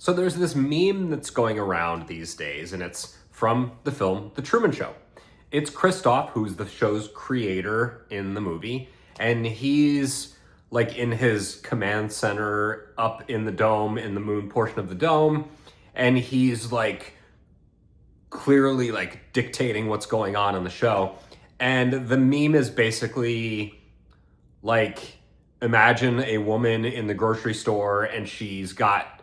So there's this meme that's going around these days, and it's from the film The Truman Show. It's Christoph, who's the show's creator in the movie, and he's like in his command center up in the dome, in the moon portion of the dome, and he's like clearly like dictating what's going on in the show. And the meme is basically like, imagine a woman in the grocery store and she's got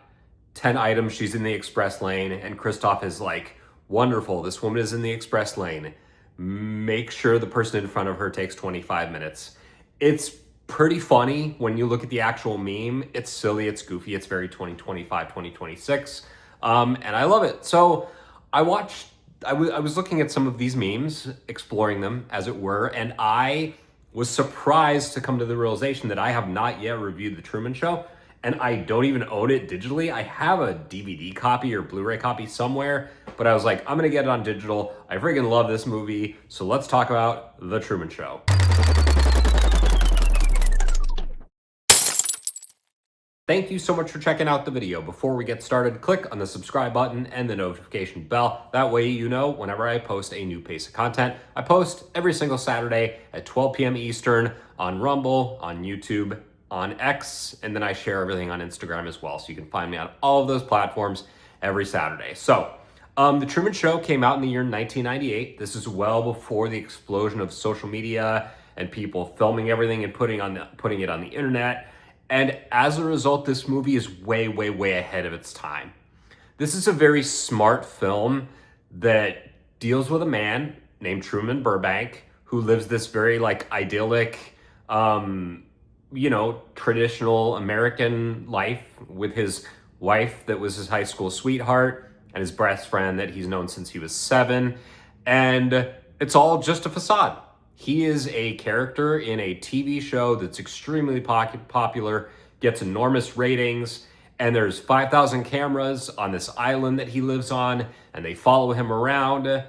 10 items, she's in the express lane, and Christoph is like, wonderful, this woman is in the express lane. Make sure the person in front of her takes 25 minutes. It's pretty funny when you look at the actual meme. It's silly, it's goofy, it's very 2025, 2026. And I love it. So I was looking at some of these memes, exploring them as it were, and I was surprised to come to the realization that I have not yet reviewed The Truman Show, and I don't even own it digitally. I have a DVD copy or Blu-ray copy somewhere, but I was like, I'm gonna get it on digital. I freaking love this movie, so let's talk about The Truman Show. Thank you so much for checking out the video. Before we get started, click on the subscribe button and the notification bell. That way you know whenever I post a new piece of content. I post every single Saturday at 12 p.m. Eastern on Rumble, on YouTube, on X, and then I share everything on Instagram as well. So you can find me on all of those platforms every Saturday. So The Truman Show came out in the year 1998. This is well before the explosion of social media and people filming everything and putting it on the internet. And as a result, this movie is way, way, way ahead of its time. This is a very smart film that deals with a man named Truman Burbank who lives this very like idyllic, traditional American life with his wife that was his high school sweetheart and his best friend that he's known since he was 7. And it's all just a facade. He is a character in a TV show that's extremely popular, gets enormous ratings, and there's 5,000 cameras on this island that he lives on, and they follow him around.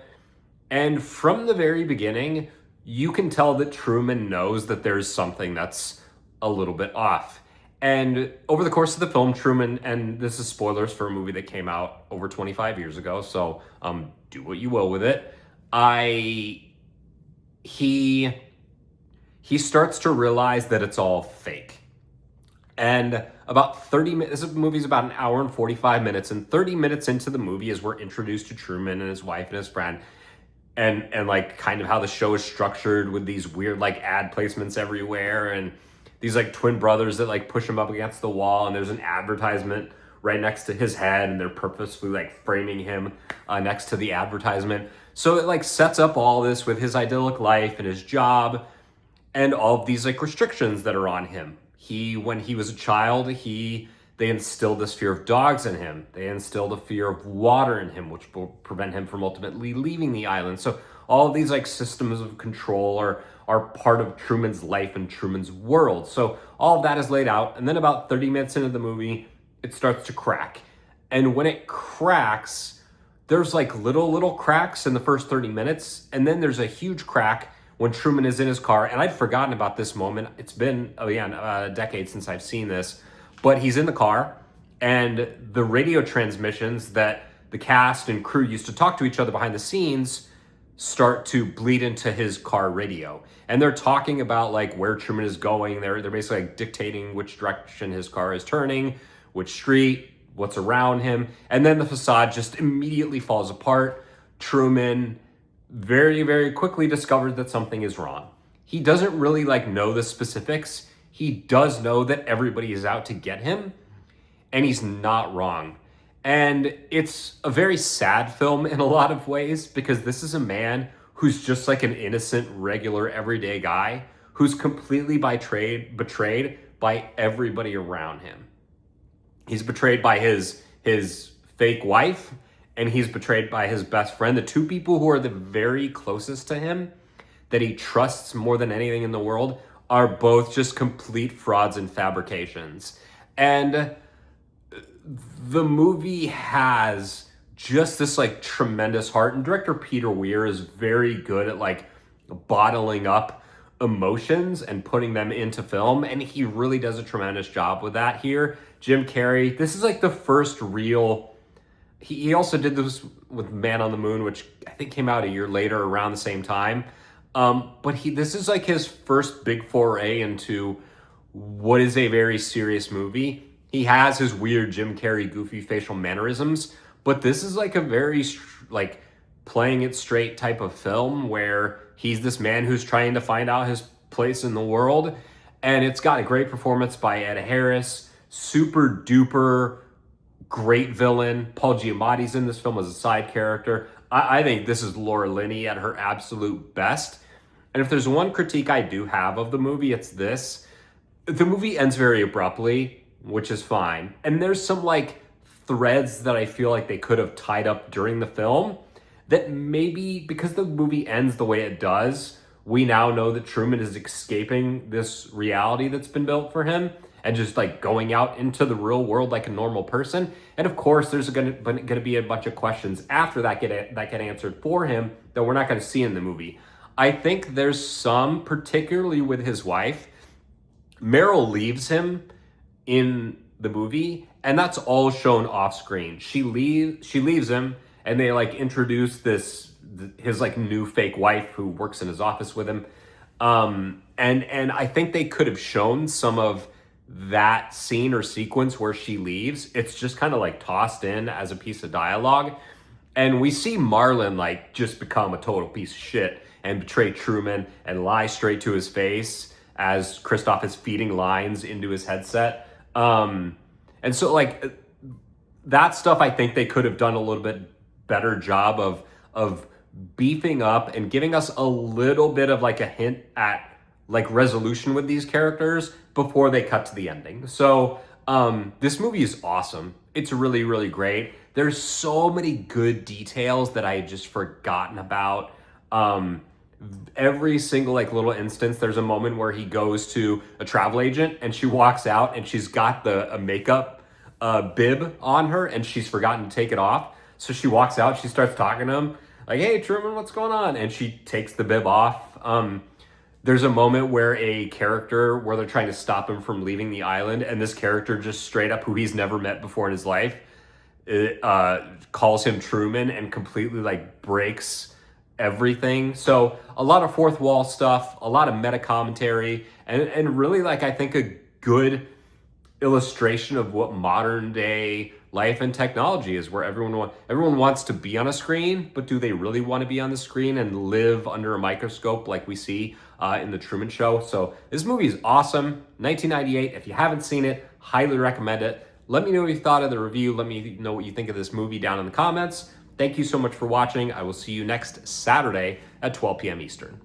And from the very beginning, you can tell that Truman knows that there's something that's a little bit off. And over the course of the film, Truman, and this is spoilers for a movie that came out over 25 years ago, so do what you will with it. He starts to realize that it's all fake. And about 30 minutes, this movie's about an hour and 45 minutes, and 30 minutes into the movie is we're introduced to Truman and his wife and his friend, and like kind of how the show is structured with these weird like ad placements everywhere, and these like twin brothers that like push him up against the wall, and there's an advertisement right next to his head, and they're purposefully like framing him next to the advertisement. So it like sets up all this with his idyllic life and his job and all of these like restrictions that are on him. When he was a child, they instilled this fear of dogs in him. They instilled a fear of water in him, which will prevent him from ultimately leaving the island. So all of these like systems of control are part of Truman's life and Truman's world. So all of that is laid out. And then about 30 minutes into the movie, it starts to crack. And when it cracks, there's like little cracks in the first 30 minutes. And then there's a huge crack when Truman is in his car. And I'd forgotten about this moment. It's been, a decade since I've seen this. But he's in the car, and the radio transmissions that the cast and crew used to talk to each other behind the scenes start to bleed into his car radio. And they're talking about like where Truman is going. They're basically like dictating which direction his car is turning, which street, what's around him. And then the facade just immediately falls apart. Truman very, very quickly discovers that something is wrong. He doesn't really like know the specifics. He does know that everybody is out to get him, and he's not wrong. And it's a very sad film in a lot of ways, because this is a man who's just like an innocent, regular, everyday guy who's completely betrayed by everybody around him. He's betrayed by his fake wife, and he's betrayed by his best friend, the two people who are the very closest to him, that he trusts more than anything in the world, are both just complete frauds and fabrications. And the movie has just this like tremendous heart, and director Peter Weir is very good at like bottling up emotions and putting them into film, and he really does a tremendous job with that here. Jim Carrey. This is like the first real. He also did this with Man on the Moon, which I think came out a year later around the same time. But this is like his first big foray into what is a very serious movie. He has his weird Jim Carrey goofy facial mannerisms, but this is like a very like playing it straight type of film where he's this man who's trying to find out his place in the world. And it's got a great performance by Ed Harris, super duper great villain. Paul Giamatti's in this film as a side character. I think this is Laura Linney at her absolute best. And if there's one critique I do have of the movie, it's this. The movie ends very abruptly, which is fine. And there's some like threads that I feel like they could have tied up during the film that maybe because the movie ends the way it does, we now know that Truman is escaping this reality that's been built for him and just like going out into the real world like a normal person. And of course, there's going to be a bunch of questions after that get answered for him that we're not going to see in the movie. I think there's some, particularly with his wife. Meryl leaves him in the movie, and that's all shown off screen. She leaves him, and they like introduce his like new fake wife who works in his office with him. And I think they could have shown some of that scene or sequence where she leaves. It's just kind of like tossed in as a piece of dialogue. And we see Marlon like just become a total piece of shit and betray Truman and lie straight to his face as Christoph is feeding lines into his headset. And so like that stuff, I think they could have done a little bit better job of beefing up and giving us a little bit of like a hint at like resolution with these characters before they cut to the ending. So this movie is awesome. It's really, really great. There's so many good details that I had just forgotten about. Every single like little instance, there's a moment where he goes to a travel agent and she walks out and she's got a makeup bib on her and she's forgotten to take it off. So she walks out, she starts talking to him like, "Hey Truman, what's going on?" And she takes the bib off. There's a moment where they're trying to stop him from leaving the island, and this character just straight up, who he's never met before in his life, calls him Truman and completely like breaks everything. So a lot of fourth wall stuff, a lot of meta commentary, and really like I think a good illustration of what modern day life and technology is, where everyone wants to be on a screen, but do they really want to be on the screen and live under a microscope like we see in the Truman Show? So this movie is awesome. 1998. If you haven't seen it, highly recommend it. Let me know what you thought of the review. Let me know what you think of this movie down in the comments. Thank you so much for watching. I will see you next Saturday at 12 p.m. Eastern.